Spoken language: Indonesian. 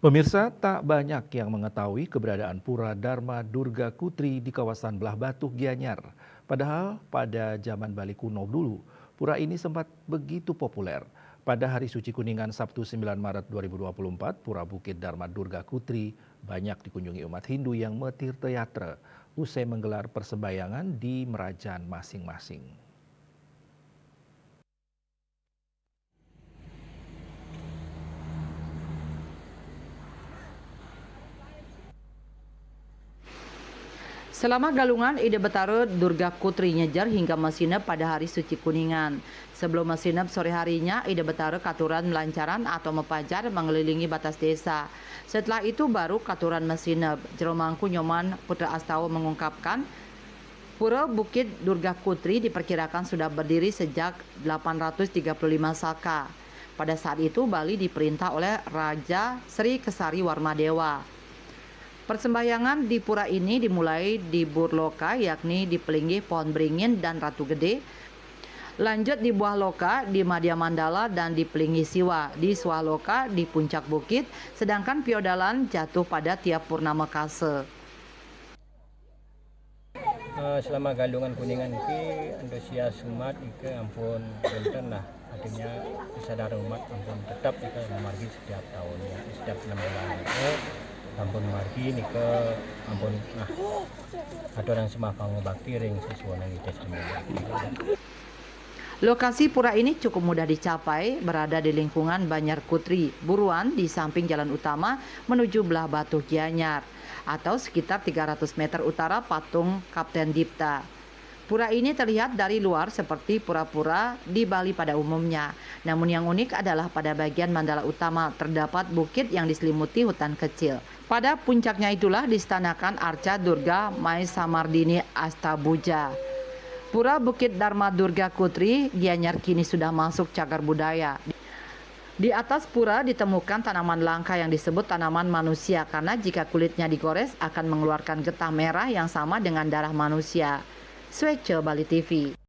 Pemirsa, tak banyak yang mengetahui keberadaan Pura Dharma Durga Kutri di kawasan Belah Batu Gianyar. Padahal pada zaman Bali kuno dulu, pura ini sempat begitu populer. Pada Hari Suci Kuningan Sabtu 9 Maret 2024, Pura Bukit Dharma Durga Kutri banyak dikunjungi umat Hindu yang metirta-yatra usai menggelar persembayangan di Merajan masing-masing. Selama galungan Ide Betara Durga Kutri nyejar hingga Mesinep pada Hari Suci Kuningan. Sebelum Mesinep sore harinya, Ide Betara katuran melancaran atau mepajar mengelilingi batas desa. Setelah itu baru katuran Mesinep. Jeromangku Nyoman Putra Astawa mengungkapkan, Pura Bukit Durga Kutri diperkirakan sudah berdiri sejak 835 Saka. Pada saat itu Bali diperintah oleh Raja Sri Kesari Warmadewa. Persembahyangan di pura ini dimulai di Burloka, yakni di Pelinggi, Pohon Beringin, dan Ratu Gede. Lanjut di Buah Loka, di Madya Mandala, dan di Pelinggi Siwa, di Swaloka, di Puncak Bukit, sedangkan Piodalan jatuh pada tiap purnama kase. Selama galungan kuningan ini antusias umat ike ampun benten lah, artinya kesadaran umat ampun tetap ike memargi setiap tahun ya, setiap 6 bulan ampun margi ike ampun ada orang semapang bakti ring siswana ite semua. Lokasi pura ini cukup mudah dicapai, berada di lingkungan Banjar Kutri, Buruan di samping jalan utama menuju Belah Batu Gianyar, atau sekitar 300 meter utara patung Kapten Dipta. Pura ini terlihat dari luar seperti pura-pura di Bali pada umumnya. Namun yang unik adalah pada bagian mandala utama terdapat bukit yang diselimuti hutan kecil. Pada puncaknya itulah distanakan Arca Durga Mai Samardini Astabuja. Pura Bukit Dharma Durga Kutri Gianyar kini sudah masuk cagar budaya. Di atas pura ditemukan tanaman langka yang disebut tanaman manusia karena jika kulitnya digores akan mengeluarkan getah merah yang sama dengan darah manusia. Swece Bali TV.